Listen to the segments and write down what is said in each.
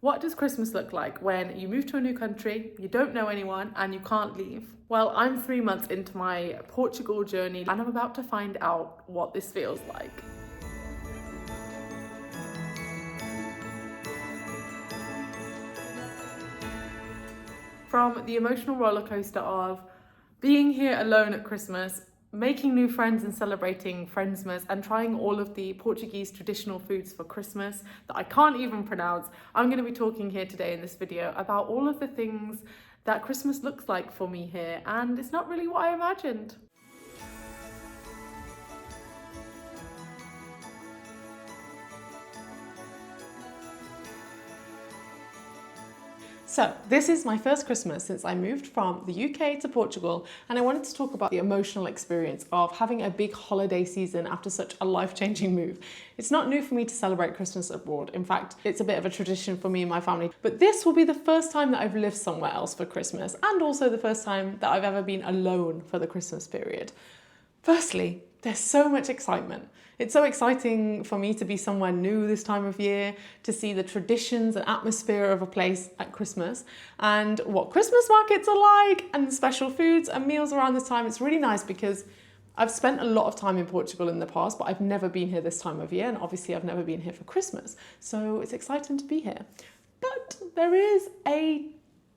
What does Christmas look like when you move to a new country, you don't know anyone, and you can't leave? Well, I'm 3 months into my Portugal journey and I'm about to find out what this feels like. From the emotional roller coaster of being here alone at Christmas, making new friends and celebrating Friendsmas, and trying all of the Portuguese traditional foods for Christmas that I can't even pronounce, I'm going to be talking here today in this video about all of the things that Christmas looks like for me here, and it's not really what I imagined. So this is my first Christmas since I moved from the UK to Portugal, and I wanted to talk about the emotional experience of having a big holiday season after such a life-changing move. It's not new for me to celebrate Christmas abroad. In fact, it's a bit of a tradition for me and my family, but this will be the first time that I've lived somewhere else for Christmas, and also the first time that I've ever been alone for the Christmas period. Firstly, there's so much excitement. It's so exciting for me to be somewhere new this time of year, to see the traditions and atmosphere of a place at Christmas and what Christmas markets are like and special foods and meals around this time. It's really nice because I've spent a lot of time in Portugal in the past, but I've never been here this time of year, and obviously I've never been here for Christmas. So it's exciting to be here. But there is a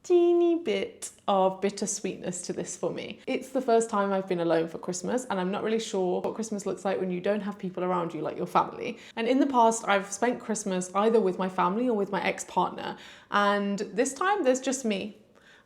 teeny bit of bittersweetness to this for me. It's the first time I've been alone for Christmas, and I'm not really sure what Christmas looks like when you don't have people around you like your family. And in the past, I've spent Christmas either with my family or with my ex-partner, and this time there's just me.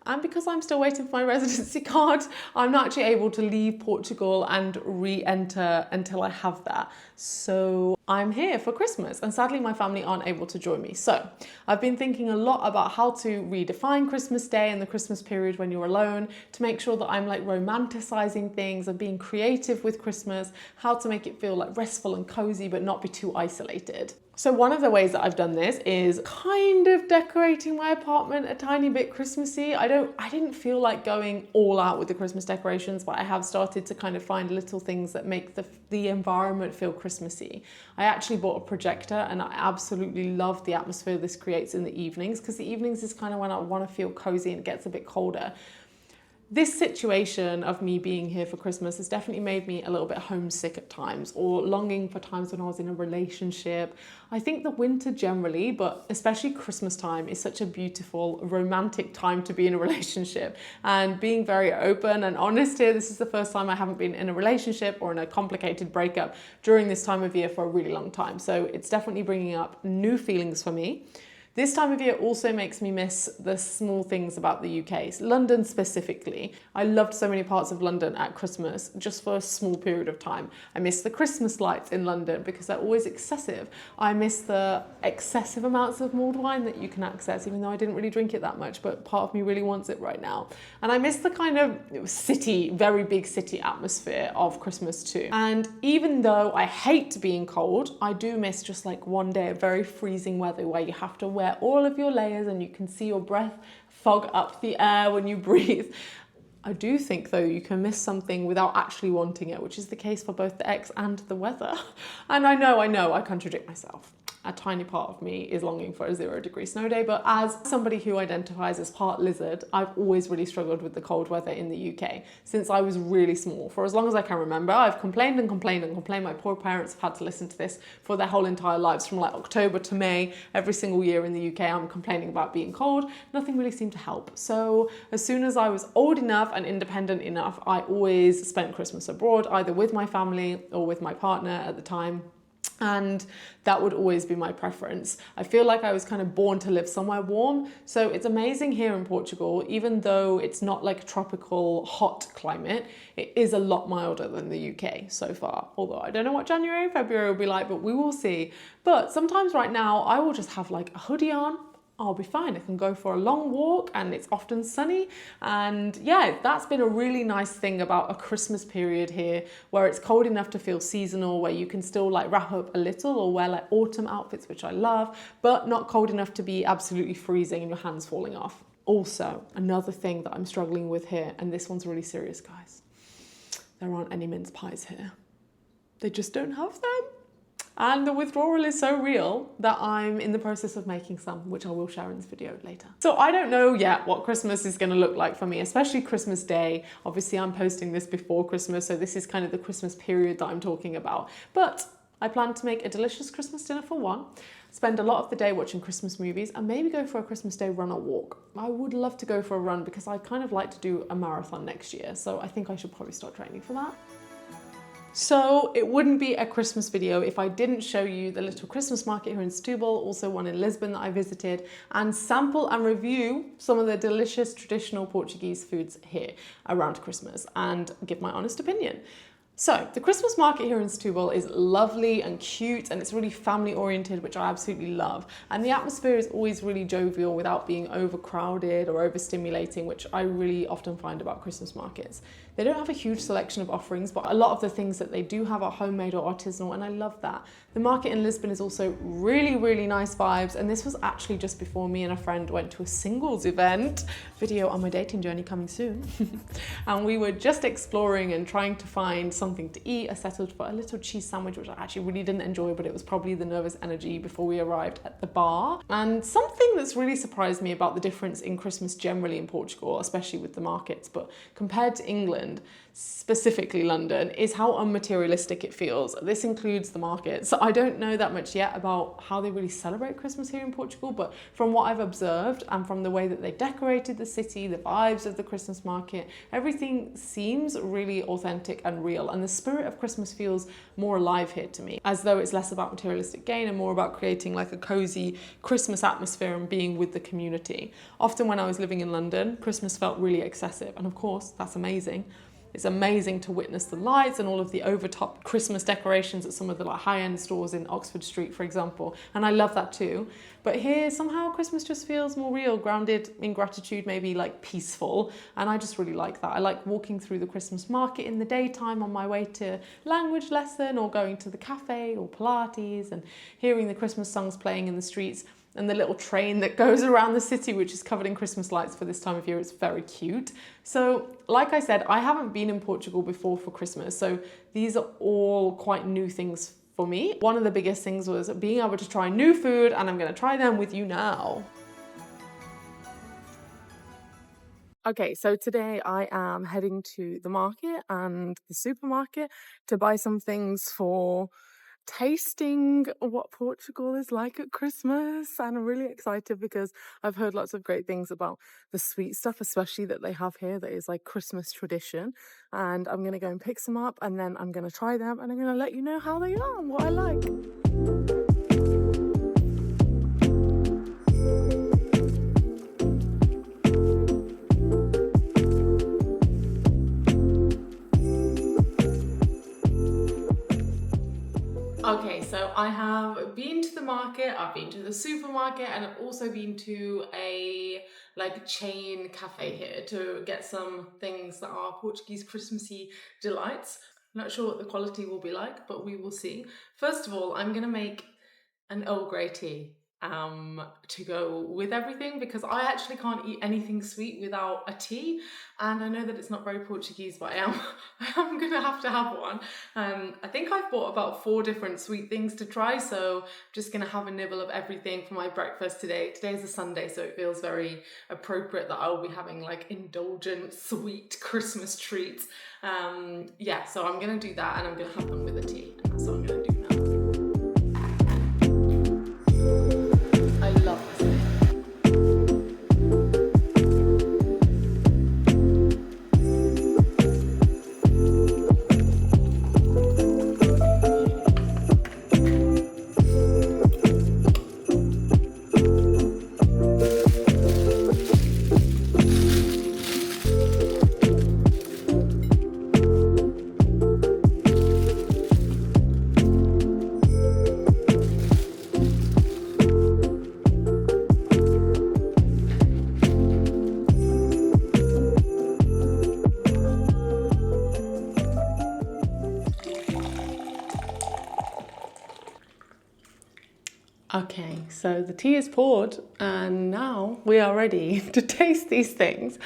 And because I'm still waiting for my residency card, I'm not actually able to leave Portugal and re-enter until I have that. So I'm here for Christmas, and sadly my family aren't able to join me. So I've been thinking a lot about how to redefine Christmas Day and the Christmas period when you're alone, to make sure that I'm like romanticizing things and being creative with Christmas, how to make it feel like restful and cozy but not be too isolated. So one of the ways that I've done this is kind of decorating my apartment a tiny bit Christmassy. I didn't feel like going all out with the Christmas decorations, but I have started to kind of find little things that make the environment feel Christmassy. I actually bought a projector, and I absolutely love the atmosphere this creates in the evenings, because the evenings is kind of when I want to feel cozy and it gets a bit colder. This situation of me being here for Christmas has definitely made me a little bit homesick at times, or longing for times when I was in a relationship. I think the winter generally, but especially Christmas time, is such a beautiful, romantic time to be in a relationship. And being very open and honest here, this is the first time I haven't been in a relationship or in a complicated breakup during this time of year for a really long time. So it's definitely bringing up new feelings for me. This time of year also makes me miss the small things about the UK, London specifically. I loved so many parts of London at Christmas just for a small period of time. I miss the Christmas lights in London because they're always excessive. I miss the excessive amounts of mulled wine that you can access, even though I didn't really drink it that much, but part of me really wants it right now. And I miss the kind of city, very big city atmosphere of Christmas too. And even though I hate being cold, I do miss just like one day of very freezing weather where you have to wear all of your layers and you can see your breath fog up the air when you breathe. I do think though you can miss something without actually wanting it, which is the case for both the X and the weather. And I know, I contradict myself. A tiny part of me is longing for a 0-degree snow day, but as somebody who identifies as part lizard, I've always really struggled with the cold weather in the UK since I was really small. For as long as I can remember, I've complained and complained and complained. My poor parents have had to listen to this for their whole entire lives, from like October to May. Every single year in the UK, I'm complaining about being cold. Nothing really seemed to help. So as soon as I was old enough and independent enough, I always spent Christmas abroad, either with my family or with my partner at the time. And that would always be my preference. I feel like I was kind of born to live somewhere warm. So it's amazing here in Portugal, even though it's not like a tropical hot climate, it is a lot milder than the UK so far. Although I don't know what January and February will be like, but we will see. But sometimes right now I will just have like a hoodie on. I'll be fine. I can go for a long walk and it's often sunny. And yeah, that's been a really nice thing about a Christmas period here, where it's cold enough to feel seasonal, where you can still like wrap up a little or wear like autumn outfits, which I love, but not cold enough to be absolutely freezing and your hands falling off. Also, another thing that I'm struggling with here, and this one's really serious, guys. There aren't any mince pies here. They just don't have them. And the withdrawal is so real that I'm in the process of making some, which I will share in this video later. So I don't know yet what Christmas is going to look like for me, especially Christmas Day. Obviously, I'm posting this before Christmas, so this is kind of the Christmas period that I'm talking about. But I plan to make a delicious Christmas dinner for one, spend a lot of the day watching Christmas movies, and maybe go for a Christmas Day run or walk. I would love to go for a run because I kind of like to do a marathon next year, so I think I should probably start training for that. So it wouldn't be a Christmas video if I didn't show you the little Christmas market here in Setúbal, also one in Lisbon that I visited, and sample and review some of the delicious traditional Portuguese foods here around Christmas and give my honest opinion. So the Christmas market here in Setúbal is lovely and cute, and it's really family oriented, which I absolutely love. And the atmosphere is always really jovial without being overcrowded or overstimulating, which I really often find about Christmas markets. They don't have a huge selection of offerings, but a lot of the things that they do have are homemade or artisanal, and I love that. The market in Lisbon is also really, really nice vibes, and this was actually just before me and a friend went to a singles event. Video on my dating journey coming soon. And we were just exploring and trying to find something to eat. I settled for a little cheese sandwich, which I actually really didn't enjoy, but it was probably the nervous energy before we arrived at the bar. And something that's really surprised me about the difference in Christmas generally in Portugal, especially with the markets, but compared to England, specifically London, is how unmaterialistic it feels. This includes the markets. So I don't know that much yet about how they really celebrate Christmas here in Portugal, but from what I've observed and from the way that they decorated the city, the vibes of the Christmas market, everything seems really authentic and real, and the spirit of Christmas feels more alive here to me, as though it's less about materialistic gain and more about creating like a cozy Christmas atmosphere and being with the community. Often when I was living in London, Christmas felt really excessive, and of course that's amazing. It's amazing to witness the lights and all of the overtop Christmas decorations at some of the like high-end stores in Oxford Street, for example. And I love that too. But here, somehow Christmas just feels more real, grounded in gratitude, maybe like peaceful. And I just really like that. I like walking through the Christmas market in the daytime on my way to language lesson or going to the cafe or Pilates and hearing the Christmas songs playing in the streets. And the little train that goes around the city, which is covered in Christmas lights for this time of year. It's very cute. So, like I said, I haven't been in Portugal before for Christmas, so these are all quite new things for me. One of the biggest things was being able to try new food, and I'm going to try them with you now. Okay, so today I am heading to the market and the supermarket to buy some things for tasting what Portugal is like at Christmas, and I'm really excited because I've heard lots of great things about the sweet stuff, especially that they have here that is like Christmas tradition. And I'm gonna go and pick some up, and then I'm gonna try them, and I'm gonna let you know how they are and what I like. Okay, so I have been to the market, I've been to the supermarket, and I've also been to a like chain cafe here to get some things that are Portuguese Christmassy delights. I'm not sure what the quality will be like, but we will see. First of all, I'm gonna make an Earl Grey tea to go with everything, because I actually can't eat anything sweet without a tea, and I know that it's not very Portuguese, but I am gonna have to have one. I think I've bought about 4 different sweet things to try, so I'm just gonna have a nibble of everything for my breakfast today. Today's a Sunday, so it feels very appropriate that I'll be having like indulgent sweet Christmas treats. Yeah, so I'm gonna do that, and I'm gonna have them with a tea, and that's what I'm gonna do now. I love this. Okay, so the tea is poured, and now we are ready to taste these things.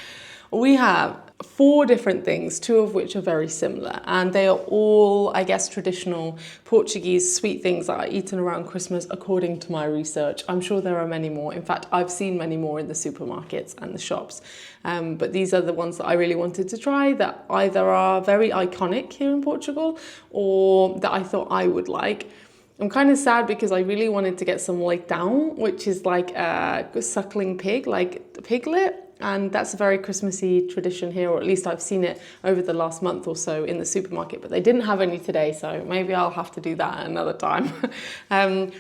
We have 4 different things, 2 of which are very similar, and they are all, I guess, traditional Portuguese sweet things that are eaten around Christmas according to my research. I'm sure there are many more. In fact, I've seen many more in the supermarkets and the shops, but these are the ones that I really wanted to try that either are very iconic here in Portugal or that I thought I would like. I'm kind of sad because I really wanted to get some leitão, which is like a suckling pig, like piglet. And that's a very Christmassy tradition here, or at least I've seen it over the last month or so in the supermarket, but they didn't have any today, so maybe I'll have to do that another time.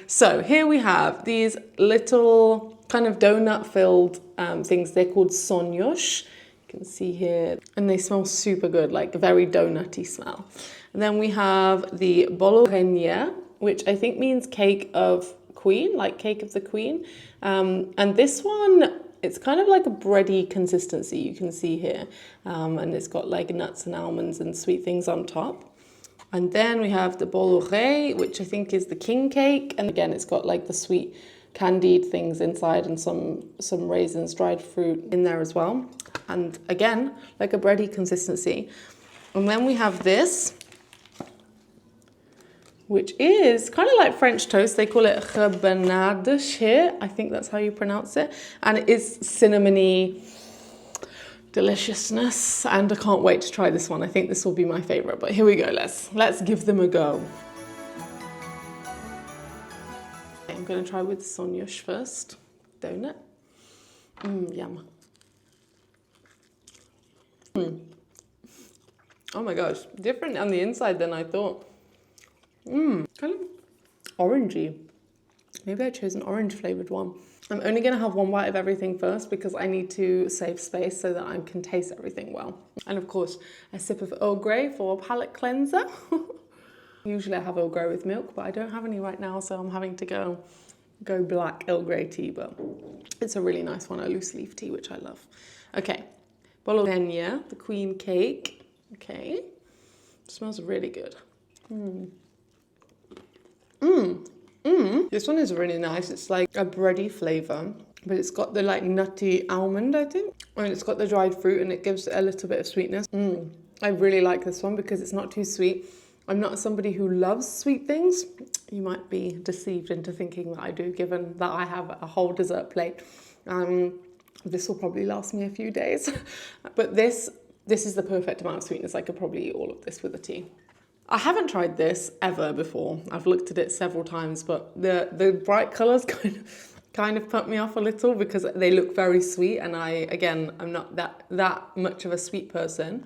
So here we have these little kind of donut-filled things. They're called sonhos. You can see here, and they smell super good, like a very donutty smell. And then we have the bolo rainha, which I think means cake of queen, like cake of the queen. And this one, it's kind of like a bready consistency, you can see here. And it's got like nuts and almonds and sweet things on top. And then we have the bolo rei, which I think is the king cake. And again, it's got like the sweet candied things inside and some raisins, dried fruit in there as well. And again, like a bready consistency. And then we have this, which is kind of like French toast. They call it rebanadas here. I think that's how you pronounce it. And it is cinnamony deliciousness. And I can't wait to try this one. I think this will be my favorite, but here we go. Let's give them a go. I'm gonna try with sonhos first. Donut. Yum. Oh my gosh, different on the inside than I thought. Kind of orangey. Maybe I chose an orange flavoured one. I'm only going to have one bite of everything first because I need to save space so that I can taste everything well. And of course, a sip of Earl Grey for a palate cleanser. Usually I have Earl Grey with milk, but I don't have any right now, so I'm having to go black Earl Grey tea, but it's a really nice one, a loose leaf tea, which I love. Okay, bolo rainha, the queen cake. Okay, smells really good. This one is really nice. It's like a bready flavour, but it's got the like nutty almond, I think. And it's got the dried fruit and it gives it a little bit of sweetness. I really like this one because it's not too sweet. I'm not somebody who loves sweet things. You might be deceived into thinking that I do, given that I have a whole dessert plate. This will probably last me a few days. But this is the perfect amount of sweetness. I could probably eat all of this with a tea. I haven't tried this ever before. I've looked at it several times, but the bright colours kind of put me off a little because they look very sweet, and I'm not that much of a sweet person.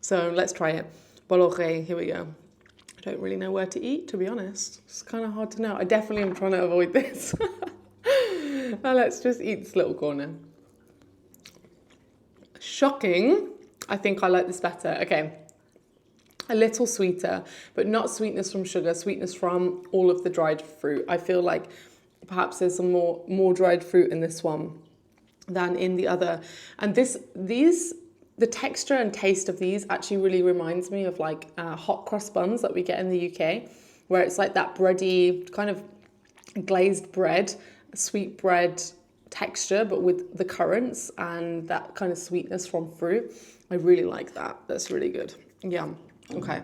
So let's try it. Bolo rei, here we go. I don't really know where to eat, to be honest. It's kind of hard to know. I definitely am trying to avoid this. Now let's just eat this little corner. Shocking. I think I like this better. Okay. A little sweeter, but not sweetness from sugar, sweetness from all of the dried fruit. I feel like perhaps there's some more dried fruit in this one than in the other. And the texture and taste of these actually really reminds me of like hot cross buns that we get in the UK, where it's like that bready, kind of glazed bread, sweet bread texture, but with the currants and that kind of sweetness from fruit. I really like that. That's really good. Yeah. Okay,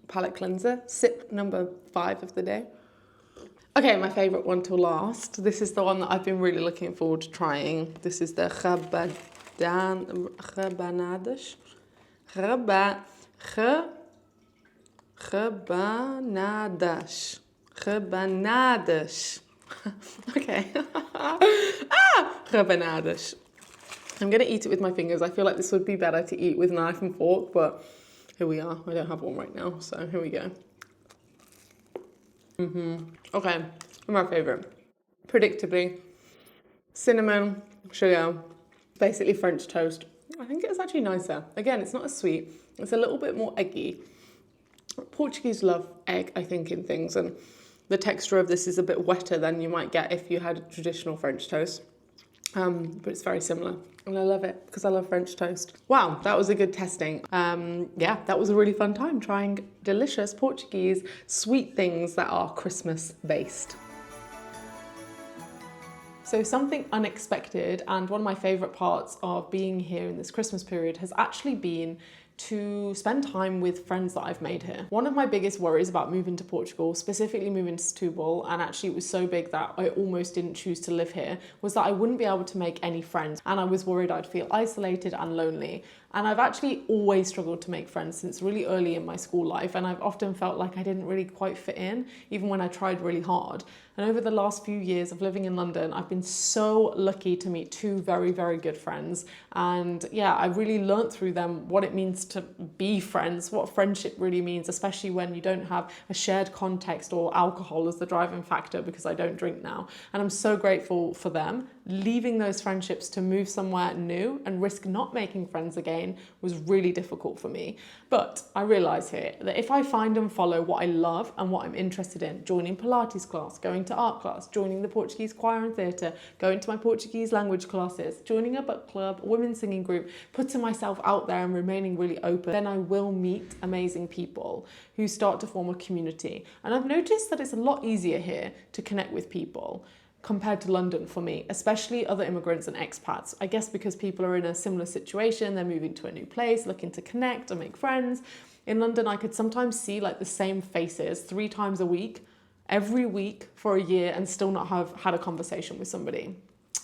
palate cleanser, sip number 5 of the day. Okay, my favourite one to last. This is the one that I've been really looking forward to trying. This is the rebanadas. Rebanadas. Okay. Rebanadas. I'm going to eat it with my fingers. I feel like this would be better to eat with knife and fork, but here we are. I don't have one right now, so here we go. Okay, my favourite. Predictably, cinnamon, sugar, basically French toast. I think it's actually nicer. Again, it's not as sweet. It's a little bit more eggy. Portuguese love egg, I think, in things, and the texture of this is a bit wetter than you might get if you had a traditional French toast. But it's very similar. And I love it because I love French toast. Wow, that was a good testing. Yeah, that was a really fun time trying delicious Portuguese sweet things that are Christmas based. So something unexpected, and one of my favourite parts of being here in this Christmas period has actually been to spend time with friends that I've made here. One of my biggest worries about moving to Portugal, specifically moving to Setúbal, and actually it was so big that I almost didn't choose to live here, was that I wouldn't be able to make any friends, and I was worried I'd feel isolated and lonely. And I've actually always struggled to make friends since really early in my school life, and I've often felt like I didn't really quite fit in, even when I tried really hard. And over the last few years of living in London, I've been so lucky to meet two very, very good friends. And yeah, I really learned through them what it means to be friends, what friendship really means, especially when you don't have a shared context or alcohol as the driving factor, because I don't drink now. And I'm so grateful for them. Leaving those friendships to move somewhere new and risk not making friends again was really difficult for me. But I realise here that if I find and follow what I love and what I'm interested in, joining Pilates class, going to art class, joining the Portuguese choir and theatre, going to my Portuguese language classes, joining a book club, a women's singing group, putting myself out there and remaining really open, then I will meet amazing people who start to form a community. And I've noticed that it's a lot easier here to connect with people compared to London for me, especially other immigrants and expats. I guess because people are in a similar situation, they're moving to a new place, looking to connect and make friends. In London, I could sometimes see like the same faces 3 times a week, every week for a year, and still not have had a conversation with somebody.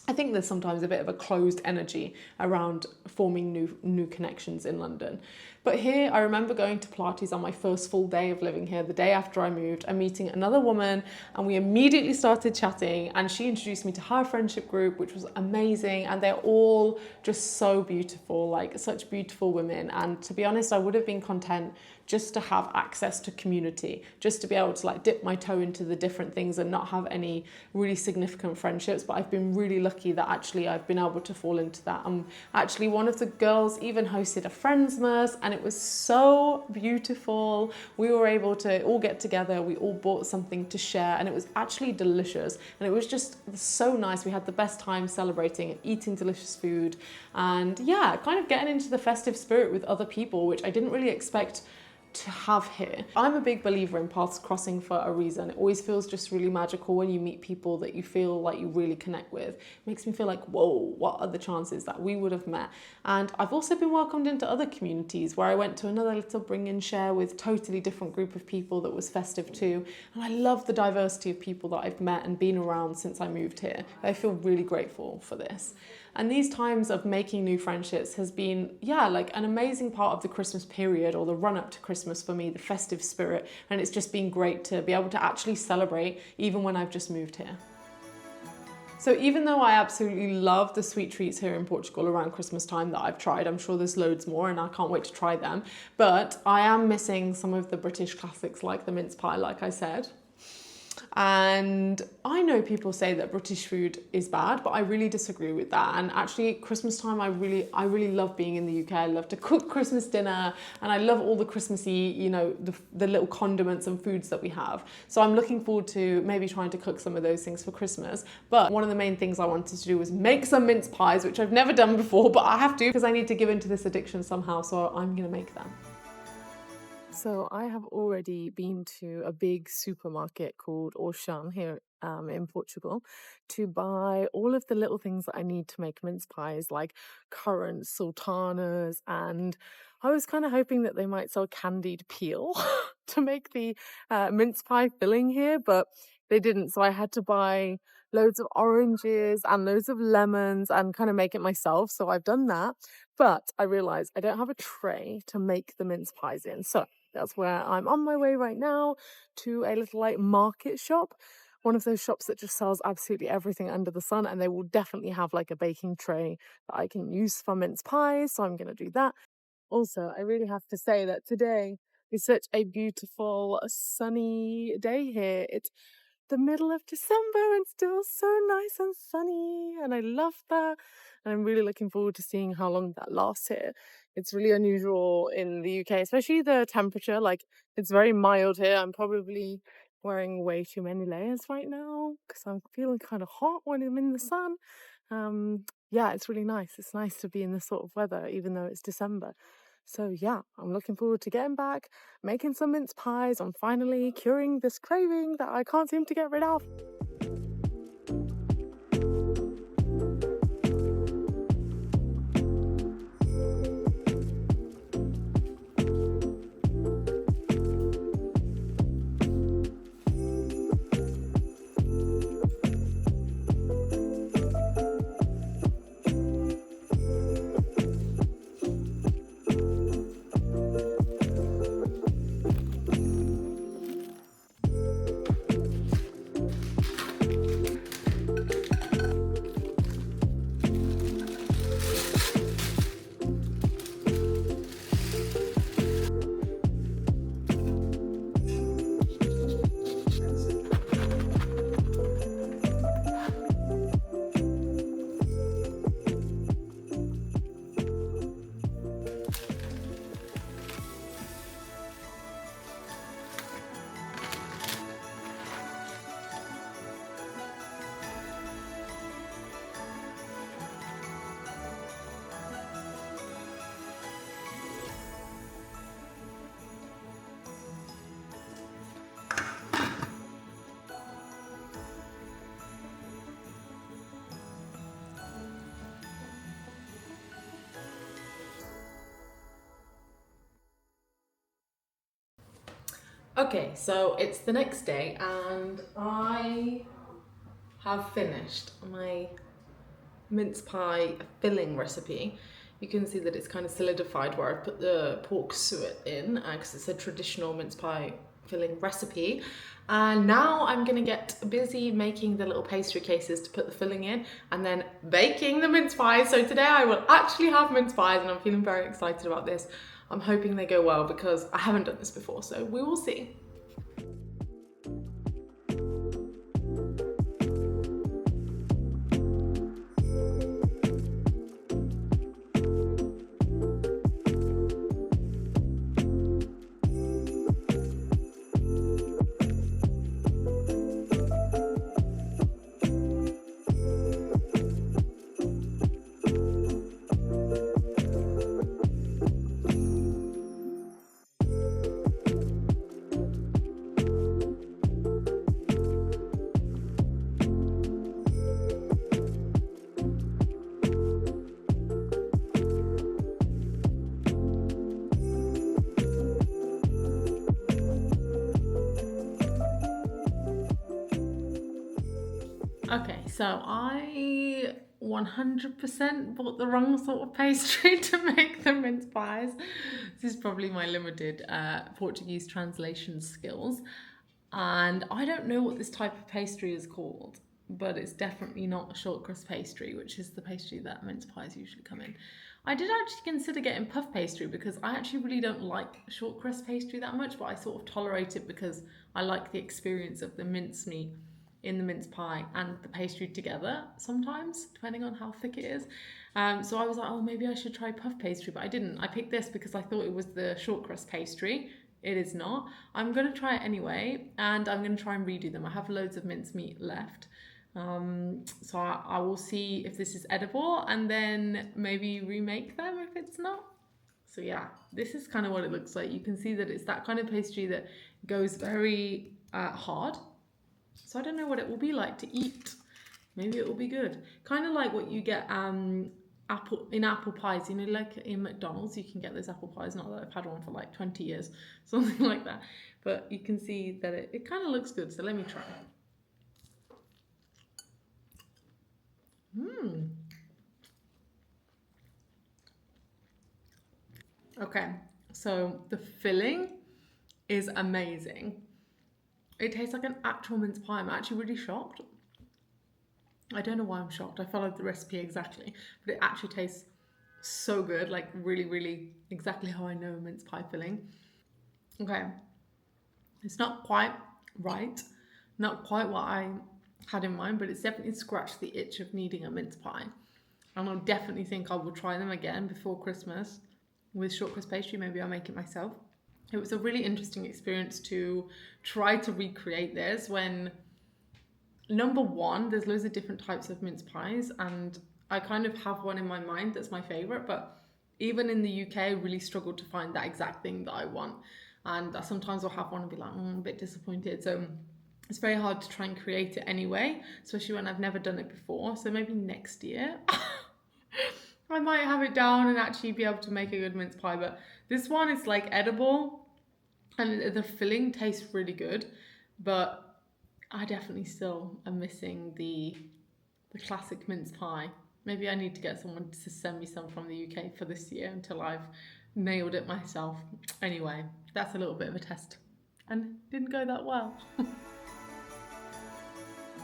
I think there's sometimes a bit of a closed energy around forming new connections in London. But here, I remember going to Pilates on my first full day of living here, the day after I moved, and meeting another woman, and we immediately started chatting, and she introduced me to her friendship group, which was amazing, and they're all just so beautiful, like such beautiful women. And to be honest, I would have been content just to have access to community, just to be able to like dip my toe into the different things and not have any really significant friendships. But I've been really lucky that actually I've been able to fall into that. And actually one of the girls even hosted a Friendsmas, and it was so beautiful. We were able to all get together, we all bought something to share, and it was actually delicious. And it was just so nice. We had the best time celebrating and eating delicious food, and yeah, kind of getting into the festive spirit with other people, which I didn't really expect to have here. I'm a big believer in paths crossing for a reason. It always feels just really magical when you meet people that you feel like you really connect with. It makes me feel like, whoa, what are the chances that we would have met? And I've also been welcomed into other communities where I went to another little bring and share with totally different group of people that was festive too. And I love the diversity of people that I've met and been around since I moved here. I feel really grateful for this. And these times of making new friendships has been, yeah, like an amazing part of the Christmas period, or the run up to Christmas for me, the festive spirit. And it's just been great to be able to actually celebrate even when I've just moved here. So even though I absolutely love the sweet treats here in Portugal around Christmas time that I've tried, I'm sure there's loads more and I can't wait to try them. But I am missing some of the British classics like the mince pie, like I said. And I know people say that British food is bad, but I really disagree with that. And actually, Christmas time, I really love being in the UK. I love to cook Christmas dinner, and I love all the Christmassy, you know, the little condiments and foods that we have. So I'm looking forward to maybe trying to cook some of those things for Christmas. But one of the main things I wanted to do was make some mince pies, which I've never done before, but I have to because I need to give into this addiction somehow. So I'm going to make them. So I have already been to a big supermarket called Auchan here in Portugal to buy all of the little things that I need to make mince pies, like currants, sultanas, and I was kind of hoping that they might sell candied peel to make the mince pie filling here, but they didn't. So I had to buy loads of oranges and loads of lemons and kind of make it myself. So I've done that, but I realized I don't have a tray to make the mince pies in. So that's where I'm on my way right now, to a little like market shop. One of those shops that just sells absolutely everything under the sun, and they will definitely have like a baking tray that I can use for mince pies. So I'm going to do that. Also, I really have to say that today is such a beautiful sunny day here. It's the middle of December and still so nice and sunny, and I love that. And I'm really looking forward to seeing how long that lasts here. It's really unusual in the UK, especially the temperature. Like, it's very mild here. I'm probably wearing way too many layers right now because I'm feeling kind of hot when I'm in the sun. Yeah, it's really nice. It's nice to be in this sort of weather, even though it's December. So yeah, I'm looking forward to getting back, making some mince pies, and finally curing this craving that I can't seem to get rid of. Okay, so it's the next day and I have finished my mince pie filling recipe. You can see that it's kind of solidified where I put the pork suet in because it's a traditional mince pie filling recipe. And now I'm gonna get busy making the little pastry cases to put the filling in and then baking the mince pies. So today I will actually have mince pies and I'm feeling very excited about this. I'm hoping they go well because I haven't done this before, so we will see. Okay, so I 100% bought the wrong sort of pastry to make the mince pies. This is probably my limited Portuguese translation skills. And I don't know what this type of pastry is called, but it's definitely not a short crust pastry, which is the pastry that mince pies usually come in. I did actually consider getting puff pastry because I actually really don't like short crust pastry that much, but I sort of tolerate it because I like the experience of the mincemeat in the mince pie and the pastry together sometimes, depending on how thick it is. So I was like, oh, maybe I should try puff pastry, but I didn't. I picked this because I thought it was the short crust pastry. It is not. I'm going to try it anyway, and I'm going to try and redo them. I have loads of mincemeat left. So I will see if this is edible and then maybe remake them if it's not. So yeah, this is kind of what it looks like. You can see that it's that kind of pastry that goes very hard. So I don't know what it will be like to eat. Maybe it will be good. Kind of like what you get apple pies, you know, like in McDonald's, you can get those apple pies. Not that I've had one for like 20 years, something like that. But you can see that it kind of looks good. So let me try. Okay, so the filling is amazing. It tastes like an actual mince pie. I'm actually really shocked. I don't know why I'm shocked. I followed the recipe exactly, but it actually tastes so good, like really, really exactly how I know mince pie filling. Okay, it's not quite right, not quite what I had in mind, but it's definitely scratched the itch of needing a mince pie. And I definitely think I will try them again before Christmas with short crust pastry. Maybe I'll make it myself. It was a really interesting experience to try to recreate this when, number one, there's loads of different types of mince pies and I kind of have one in my mind that's my favorite, but even in the UK, I really struggled to find that exact thing that I want. And sometimes I'll have one and be like, I'm a bit disappointed. So it's very hard to try and create it anyway, especially when I've never done it before. So maybe next year I might have it down and actually be able to make a good mince pie. But this one is like edible and the filling tastes really good, but I definitely still am missing the classic mince pie. Maybe I need to get someone to send me some from the UK for this year until I've nailed it myself. Anyway, that's a little bit of a test and didn't go that well.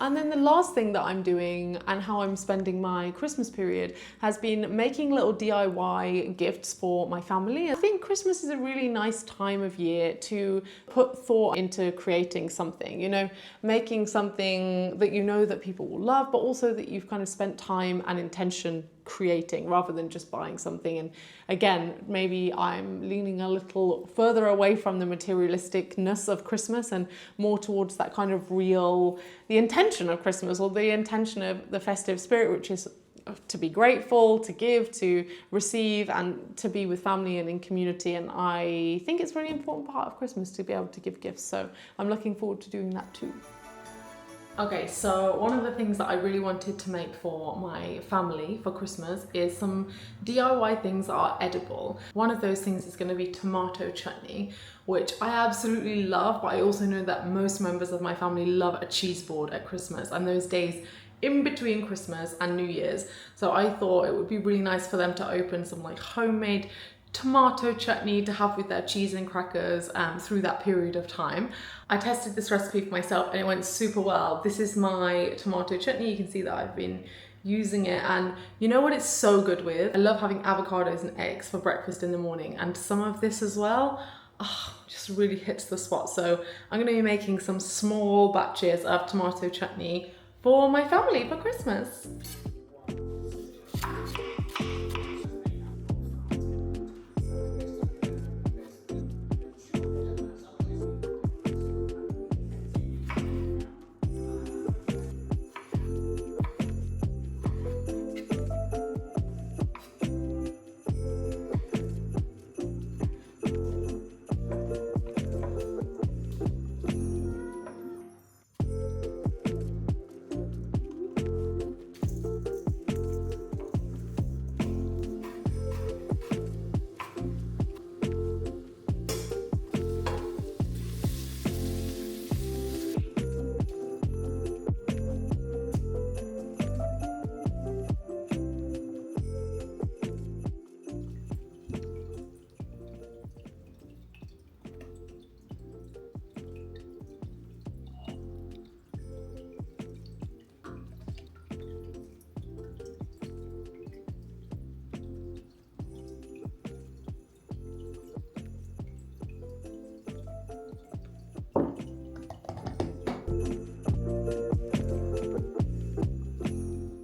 And then the last thing that I'm doing and how I'm spending my Christmas period has been making little DIY gifts for my family. I think Christmas is a really nice time of year to put thought into creating something, you know, making something that you know that people will love, but also that you've kind of spent time and intention creating rather than just buying something. And again, maybe I'm leaning a little further away from the materialisticness of Christmas and more towards that kind of the intention of Christmas or the intention of the festive spirit, which is to be grateful, to give, to receive, and to be with family and in community. And I think it's a really important part of Christmas to be able to give gifts. So I'm looking forward to doing that too. Okay, so one of the things that I really wanted to make for my family for Christmas is some DIY things that are edible. One of those things is going to be tomato chutney, which I absolutely love, but I also know that most members of my family love a cheese board at Christmas and those days in between Christmas and New Year's. So I thought it would be really nice for them to open some like homemade tomato chutney to have with their cheese and crackers through that period of time. I tested this recipe for myself and it went super well. This is my tomato chutney. You can see that I've been using it, and you know what it's so good with? I love having avocados and eggs for breakfast in the morning, and some of this as well. Just really hits the spot. So I'm going to be making some small batches of tomato chutney for my family for Christmas.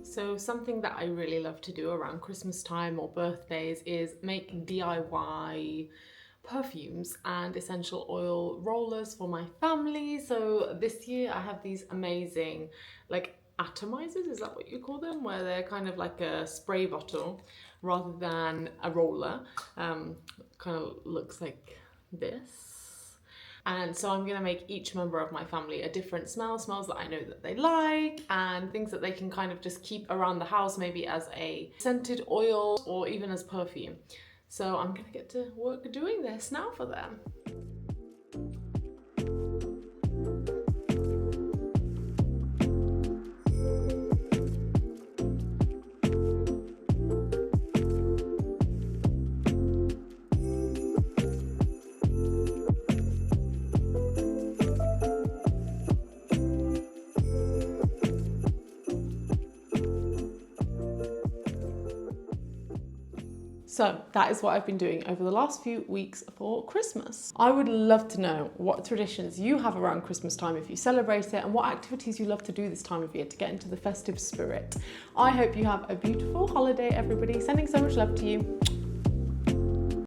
So something that I really love to do around Christmas time or birthdays is make DIY perfumes and essential oil rollers for my family. So this year I have these amazing like atomizers, is that what you call them? Where they're kind of like a spray bottle rather than a roller. Kind of looks like this. And so I'm gonna make each member of my family a different smell, smells that I know that they like, and things that they can kind of just keep around the house, maybe as a scented oil or even as perfume. So I'm gonna get to work doing this now for them. So that is what I've been doing over the last few weeks for Christmas. I would love to know what traditions you have around Christmas time if you celebrate it, and what activities you love to do this time of year to get into the festive spirit. I hope you have a beautiful holiday, everybody. Sending so much love to you.